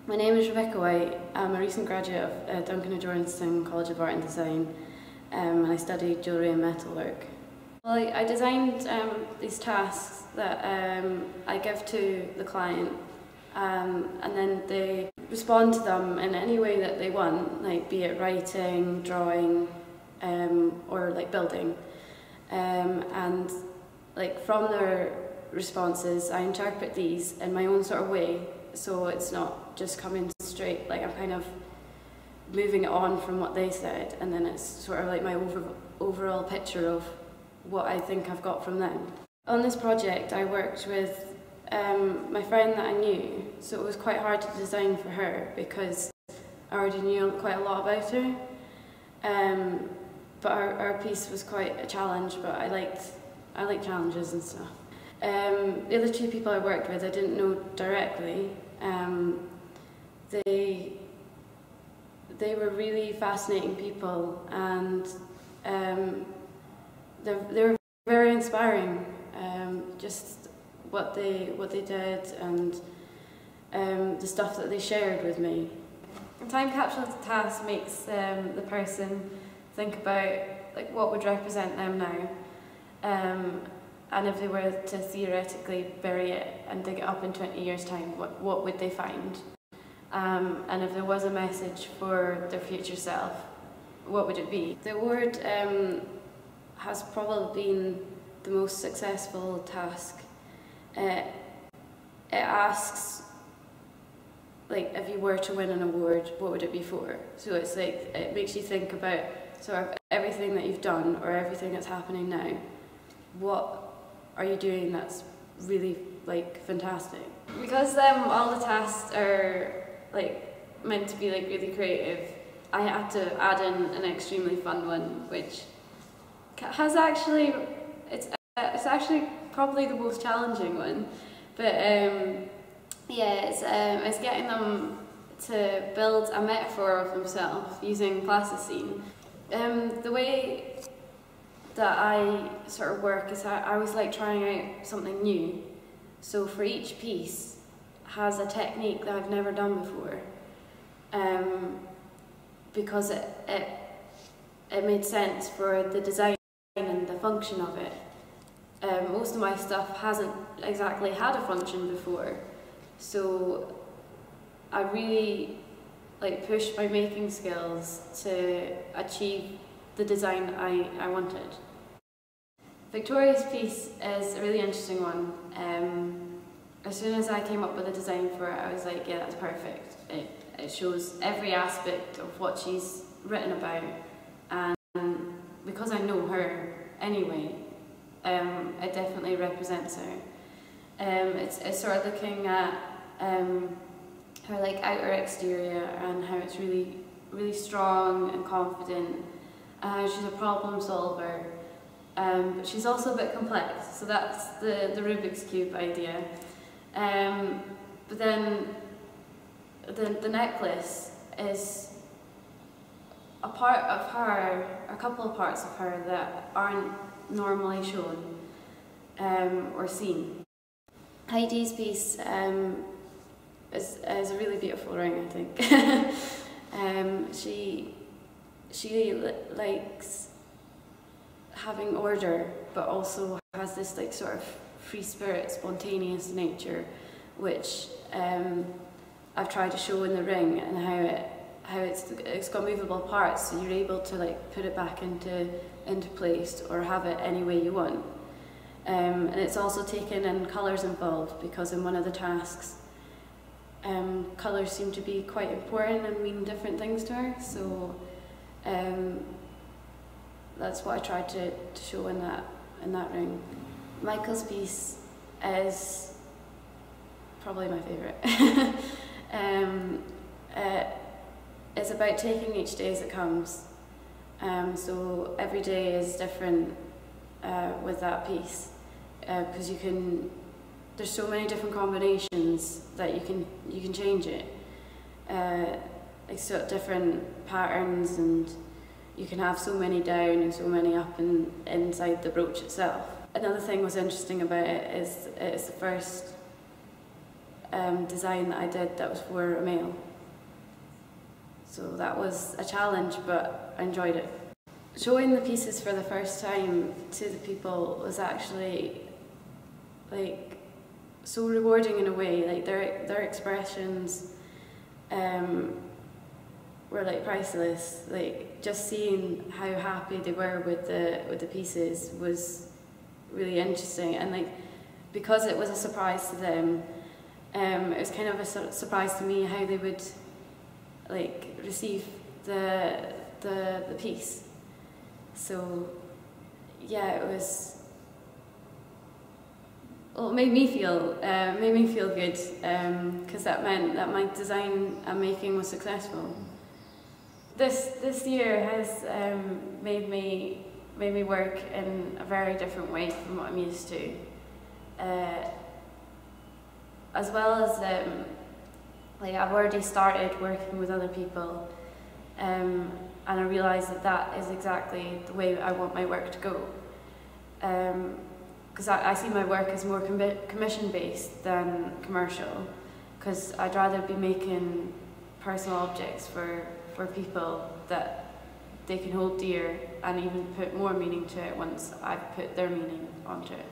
My name is Rebecca White. I'm a recent graduate of Duncan and Jordanstone College of Art and Design, and I studied jewellery and metalwork. Well, I designed these tasks that I give to the client, and then they respond to them in any way that they want, like be it writing, drawing, or like building. And like from their responses, I interpret these in my own sort of way, so it's not just coming straight, like I'm kind of moving it on from what they said, and then it's sort of like my overall picture of what I think I've got from them. On this project I worked with my friend that I knew, so it was quite hard to design for her because I already knew quite a lot about her. But our piece was quite a challenge, but I like challenges and stuff. The other two people I worked with I didn't know directly. They were really fascinating people, and they were very inspiring. Just what they did and the stuff that they shared with me. A time capsule task makes the person think about like what would represent them now, and if they were to theoretically bury it and dig it up in 20 years' time, what would they find? And if there was a message for their future self, what would it be? The award has probably been the most successful task. It asks, like, if you were to win an award, what would it be for? So it's like, it makes you think about sort of everything that you've done or everything that's happening now. What are you doing that's really like fantastic? Because all the tasks are like meant to be like really creative, I had to add in an extremely fun one, which has actually, it's actually probably the most challenging one, but yeah, it's getting them to build a metaphor of themselves using plasticine. The way that I sort of work is I always like trying out something new, so for each piece has a technique that I've never done before, because it made sense for the design and the function of it. Most of my stuff hasn't exactly had a function before, so I really like pushed my making skills to achieve the design I wanted. Victoria's piece is a really interesting one. As soon as I came up with a design for it, I was like, yeah, that's perfect. It shows every aspect of what she's written about, and because I know her anyway, it definitely represents her. It's sort of looking at her like outer exterior and how it's really strong and confident, and how she's a problem solver. But she's also a bit complex, so that's the Rubik's Cube idea. But then the necklace is a part of her, a couple of parts of her that aren't normally shown or seen. Heidi's piece is a really beautiful ring, I think. She likes having order, but also has this like sort of free spirit, spontaneous nature, which I've tried to show in the ring, and how it's got movable parts, so you're able to like put it back into place or have it any way you want. And it's also taken in colours involved, because in one of the tasks colours seem to be quite important and mean different things to her, so that's what I tried to show in that ring. Michael's piece is probably my favourite. It's about taking each day as it comes. So every day is different with that piece, because there's so many different combinations that you can change it. Like so different patterns, and you can have so many down and so many up and inside the brooch itself. Another thing was interesting about it is it's the first design that I did that was for a male. So that was a challenge, but I enjoyed it. Showing the pieces for the first time to the people was actually like so rewarding in a way. Like their expressions were like priceless. Like just seeing how happy they were with the pieces was really interesting, and like because it was a surprise to them, it was kind of a surprise to me how they would like receive the piece. So yeah, it was. Well, it made me feel good because that meant that my design and making was successful. This year has made me work in a very different way from what I'm used to. As well as like I've already started working with other people, and I realised that is exactly the way I want my work to go. Because I see my work as more commission-based than commercial, because I'd rather be making personal objects for people that they can hold dear and even put more meaning to it once I've put their meaning onto it.